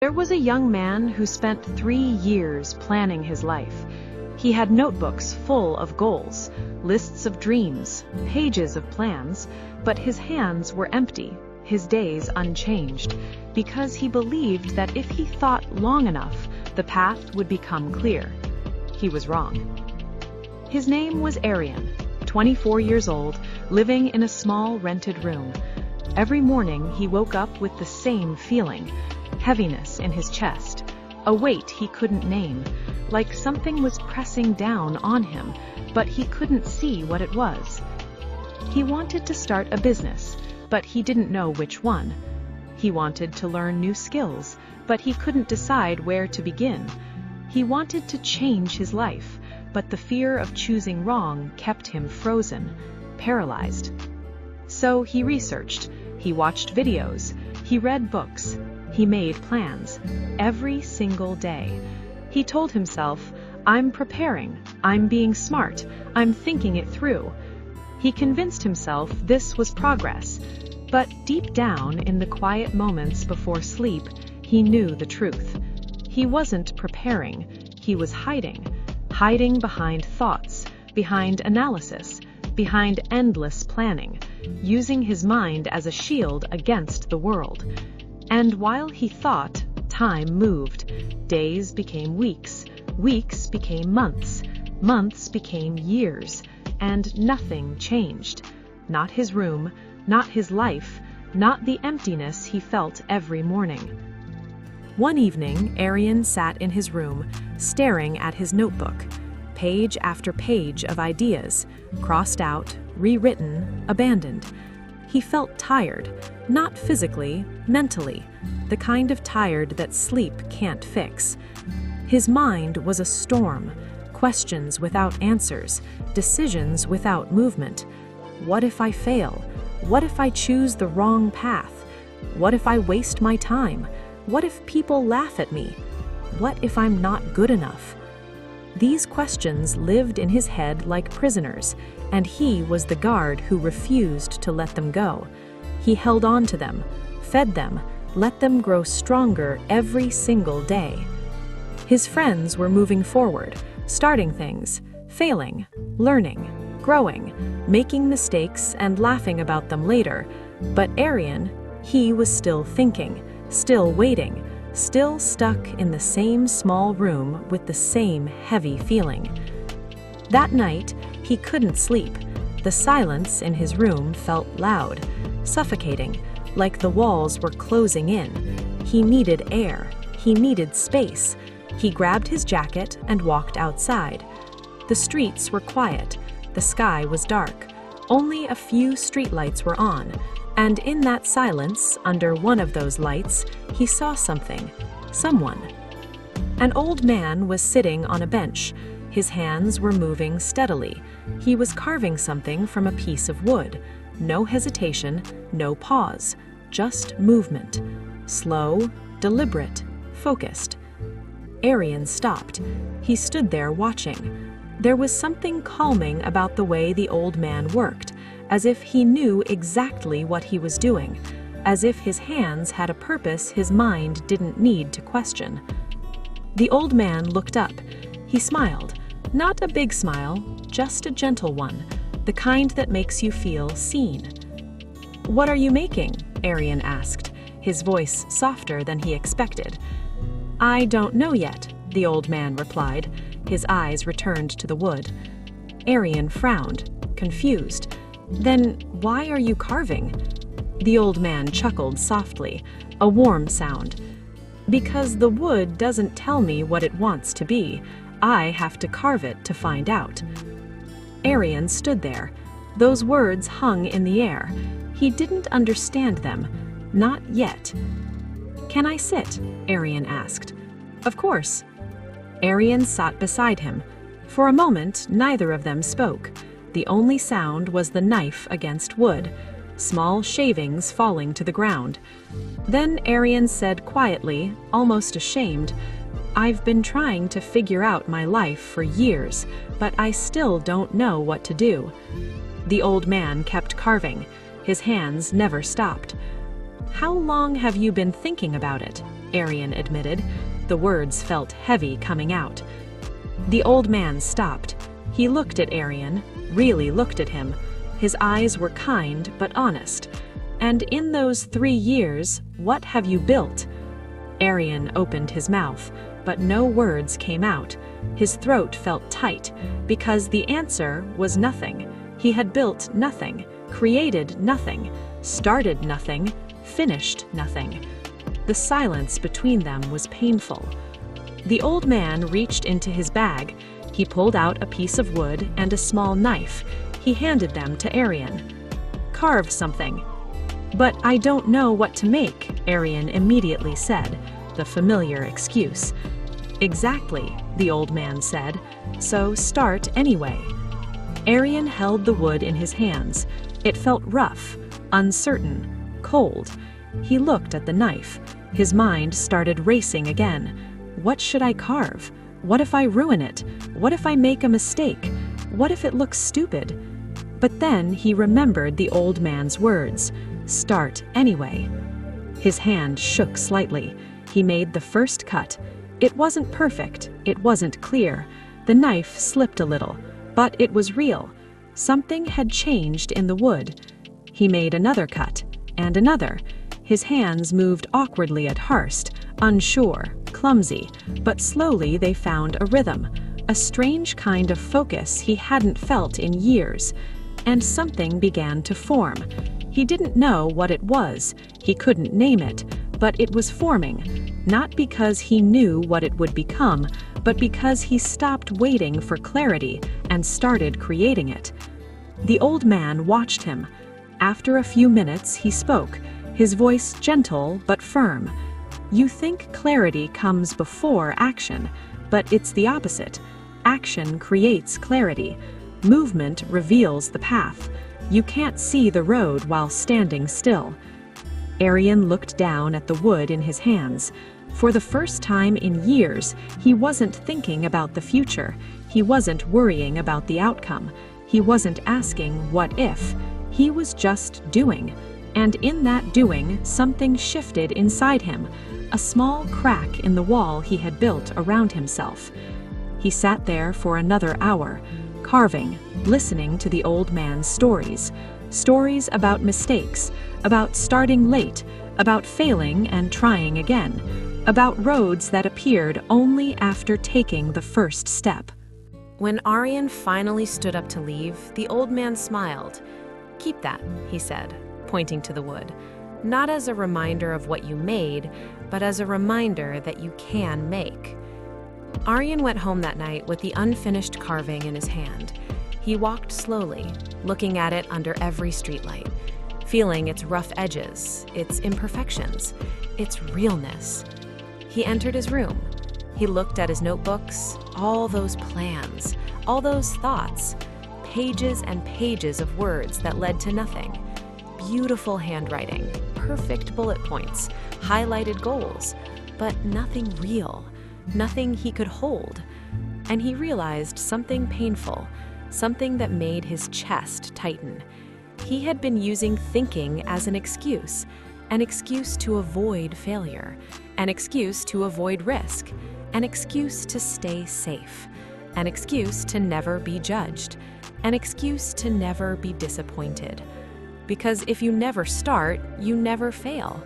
There was a young man who spent 3 years planning his life. He had notebooks full of goals, lists of dreams, pages of plans, but his hands were empty, his days unchanged, because he believed that if he thought long enough, the path would become clear. He was wrong. His name was Arian, 24 years old, living in a small rented room. Every morning he woke up with the same feeling, heaviness in his chest, a weight he couldn't name, like something was pressing down on him, but he couldn't see what it was. He wanted to start a business, but he didn't know which one. He wanted to learn new skills, but he couldn't decide where to begin. He wanted to change his life, but the fear of choosing wrong kept him frozen, paralyzed. So he researched, he watched videos, he read books, he made plans, every single day. He told himself, "I'm preparing, I'm being smart, I'm thinking it through." He convinced himself this was progress, but deep down in the quiet moments before sleep, he knew the truth. He wasn't preparing, he was hiding behind thoughts, behind analysis, behind endless planning, using his mind as a shield against the world. And while he thought, time moved. Days became weeks, weeks became months, months became years, and nothing changed. Not his room, not his life, not the emptiness he felt every morning. One evening, Arian sat in his room, staring at his notebook. Page after page of ideas, crossed out, rewritten, abandoned. He felt tired, not physically, mentally, the kind of tired that sleep can't fix. His mind was a storm, questions without answers, decisions without movement. What if I fail? What if I choose the wrong path? What if I waste my time? What if people laugh at me? What if I'm not good enough? These questions lived in his head like prisoners, and he was the guard who refused to let them go. He held on to them, fed them, let them grow stronger every single day. His friends were moving forward, starting things, failing, learning, growing, making mistakes and laughing about them later. But Arian, he was still thinking, still waiting, still stuck in the same small room with the same heavy feeling. That night, he couldn't sleep. The silence in his room felt loud, suffocating, like the walls were closing in. He needed air. He needed space. He grabbed his jacket and walked outside. The streets were quiet. The sky was dark. Only a few streetlights were on. And in that silence, under one of those lights, he saw something, someone. An old man was sitting on a bench. His hands were moving steadily. He was carving something from a piece of wood. No hesitation, no pause, just movement. Slow, deliberate, focused. Arian stopped. He stood there watching. There was something calming about the way the old man worked, as if he knew exactly what he was doing, as if his hands had a purpose his mind didn't need to question. The old man looked up. He smiled. Not a big smile, just a gentle one, the kind that makes you feel seen. "What are you making?" Arian asked, his voice softer than he expected. "I don't know yet," the old man replied. His eyes returned to the wood. Arian frowned, confused. "Then why are you carving?" The old man chuckled softly, a warm sound. "Because the wood doesn't tell me what it wants to be. I have to carve it to find out." Arian stood there. Those words hung in the air. He didn't understand them. Not yet. "Can I sit?" Arian asked. "Of course." Arian sat beside him. For a moment, neither of them spoke. The only sound was the knife against wood, small shavings falling to the ground. Then Arian said quietly, almost ashamed, "I've been trying to figure out my life for years, but I still don't know what to do." The old man kept carving. His hands never stopped. How long have you been thinking about it? Arian admitted. The words felt heavy coming out. The old man stopped. He looked at Arian, really looked at him. His eyes were kind but honest. And in those 3 years, what have you built? Arian opened his mouth, but no words came out. His throat felt tight, because the answer was nothing. He had built nothing, created nothing, started nothing, finished nothing. The silence between them was painful. The old man reached into his bag. He pulled out a piece of wood and a small knife. He handed them to Arian. "Carve something." "But I don't know what to make," Arian immediately said, the familiar excuse. "Exactly," the old man said, "so start anyway." Arian held the wood in his hands. It felt rough, uncertain, cold. He looked at the knife. His mind started racing again. What should I carve? What if I ruin it? What if I make a mistake? What if it looks stupid? But then he remembered the old man's words. Start anyway. His hand shook slightly. He made the first cut. It wasn't perfect. It wasn't clear. The knife slipped a little, but it was real. Something had changed in the wood. He made another cut, and another. His hands moved awkwardly at first, unsure, clumsy, but slowly they found a rhythm, a strange kind of focus he hadn't felt in years. And something began to form. He didn't know what it was. He couldn't name it, but it was forming, not because he knew what it would become, but because he stopped waiting for clarity and started creating it. The old man watched him. After a few minutes, he spoke, his voice gentle but firm. "You think clarity comes before action, but it's the opposite. Action creates clarity. Movement reveals the path. You can't see the road while standing still." Arian looked down at the wood in his hands. For the first time in years, he wasn't thinking about the future. He wasn't worrying about the outcome. He wasn't asking what if. He was just doing. And in that doing, something shifted inside him, a small crack in the wall he had built around himself. He sat there for another hour, carving, listening to the old man's stories. Stories about mistakes, about starting late, about failing and trying again, about roads that appeared only after taking the first step. When Arian finally stood up to leave, the old man smiled. "Keep that," he said, pointing to the wood, "not as a reminder of what you made, but as a reminder that you can make." Arian went home that night with the unfinished carving in his hand. He walked slowly, looking at it under every streetlight, feeling its rough edges, its imperfections, its realness. He entered his room. He looked at his notebooks, all those plans, all those thoughts, pages and pages of words that led to nothing. Beautiful handwriting, perfect bullet points, highlighted goals, but nothing real, nothing he could hold. And he realized something painful, something that made his chest tighten. He had been using thinking as an excuse to avoid failure, an excuse to avoid risk, an excuse to stay safe, an excuse to never be judged, an excuse to never be disappointed. Because if you never start, you never fail.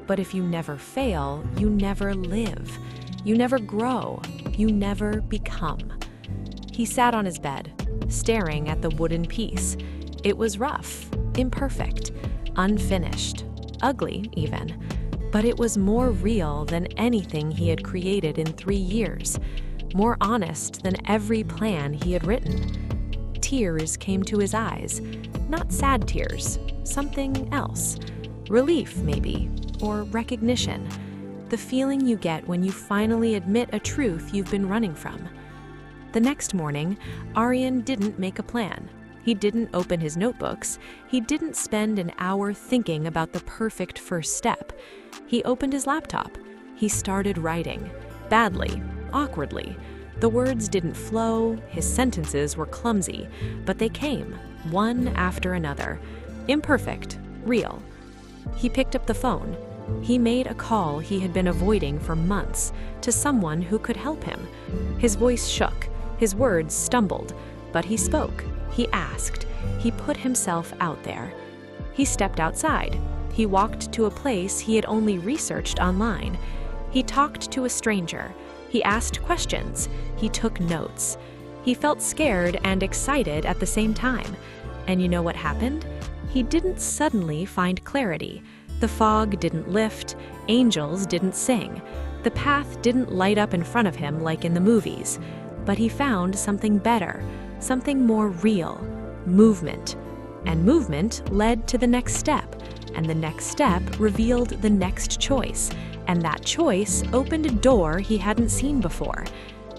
But if you never fail, you never live. You never grow. You never become. He sat on his bed, staring at the wooden piece. It was rough, imperfect, unfinished, ugly even. But it was more real than anything he had created in 3 years, more honest than every plan he had written. Tears came to his eyes, not sad tears, something else. Relief, maybe, or recognition. The feeling you get when you finally admit a truth you've been running from. The next morning, Arian didn't make a plan. He didn't open his notebooks. He didn't spend an hour thinking about the perfect first step. He opened his laptop. He started writing. Badly, awkwardly. The words didn't flow, his sentences were clumsy, but they came, one after another. Imperfect, real. He picked up the phone. He made a call he had been avoiding for months to someone who could help him. His voice shook, his words stumbled, but he spoke, he asked, he put himself out there. He stepped outside. He walked to a place he had only researched online. He talked to a stranger. He asked questions. He took notes. He felt scared and excited at the same time. And you know what happened? He didn't suddenly find clarity. The fog didn't lift, angels didn't sing. The path didn't light up in front of him like in the movies. But he found something better, something more real, movement. And movement led to the next step, and the next step revealed the next choice, and that choice opened a door he hadn't seen before.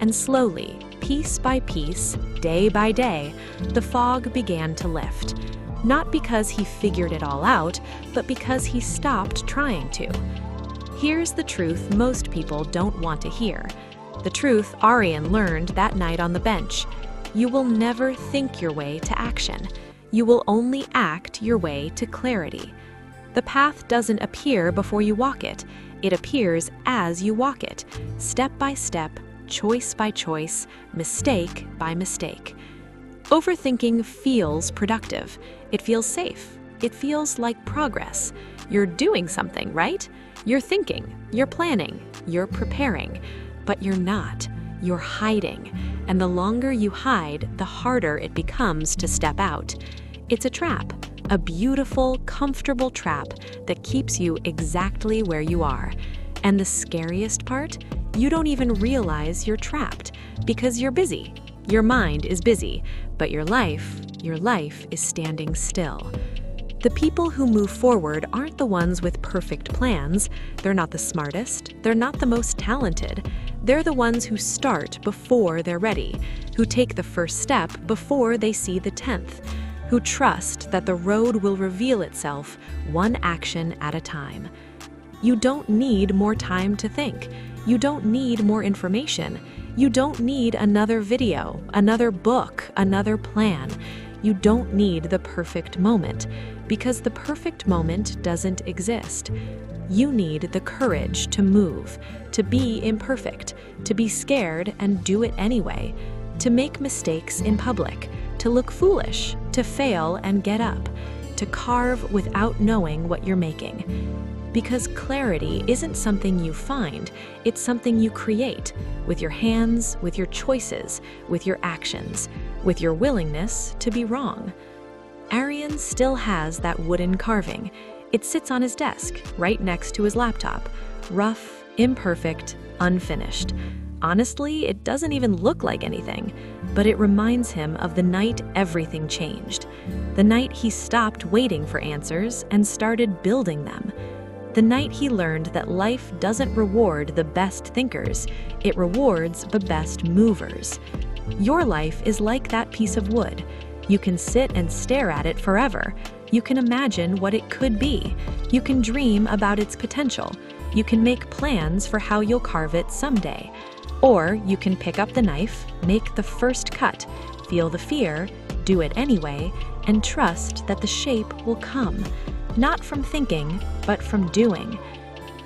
And slowly, piece by piece, day by day, the fog began to lift. Not because he figured it all out, but because he stopped trying to. Here's the truth most people don't want to hear. The truth Aryan learned that night on the bench. You will never think your way to action. You will only act your way to clarity. The path doesn't appear before you walk it. It appears as you walk it, step by step, choice by choice, mistake by mistake. Overthinking feels productive. It feels safe. It feels like progress. You're doing something, right? You're thinking, you're planning, you're preparing, but you're not. You're hiding. And the longer you hide, the harder it becomes to step out. It's a trap, a beautiful, comfortable trap that keeps you exactly where you are. And the scariest part? You don't even realize you're trapped because you're busy. Your mind is busy, but your life is standing still. The people who move forward aren't the ones with perfect plans. They're not the smartest. They're not the most talented. They're the ones who start before they're ready, who take the first step before they see the 10th, who trust that the road will reveal itself one action at a time. You don't need more time to think. You don't need more information. You don't need another video, another book, another plan. You don't need the perfect moment, because the perfect moment doesn't exist. You need the courage to move, to be imperfect, to be scared and do it anyway, to make mistakes in public, to look foolish, to fail and get up, to carve without knowing what you're making. Because clarity isn't something you find, it's something you create with your hands, with your choices, with your actions, with your willingness to be wrong. Aryan still has that wooden carving. It sits on his desk, right next to his laptop. Rough, imperfect, unfinished. Honestly, it doesn't even look like anything, but it reminds him of the night everything changed. The night he stopped waiting for answers and started building them. The night he learned that life doesn't reward the best thinkers, it rewards the best movers. Your life is like that piece of wood. You can sit and stare at it forever. You can imagine what it could be. You can dream about its potential. You can make plans for how you'll carve it someday. Or you can pick up the knife, make the first cut, feel the fear, do it anyway, and trust that the shape will come. Not from thinking, but from doing.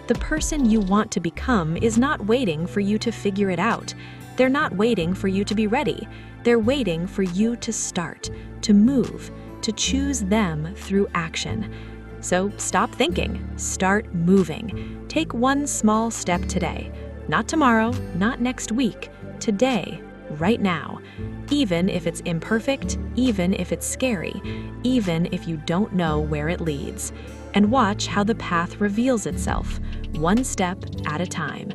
The person you want to become is not waiting for you to figure it out. They're not waiting for you to be ready. They're waiting for you to start, to move, to choose them through action. So stop thinking, start moving. Take one small step today. Not tomorrow, not next week, today, right now. Even if it's imperfect, even if it's scary, even if you don't know where it leads. And watch how the path reveals itself, one step at a time.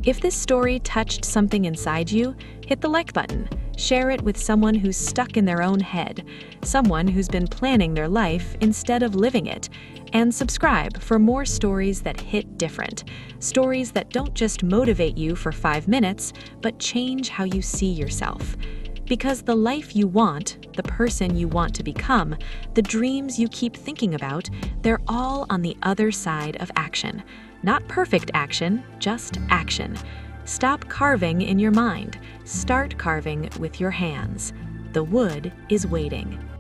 If this story touched something inside you, hit the like button. Share it with someone who's stuck in their own head, someone who's been planning their life instead of living it. And subscribe for more stories that hit different. Stories that don't just motivate you for 5 minutes, but change how you see yourself. Because the life you want, the person you want to become, the dreams you keep thinking about, they're all on the other side of action. Not perfect action, just action. Stop carving in your mind. Start carving with your hands. The wood is waiting.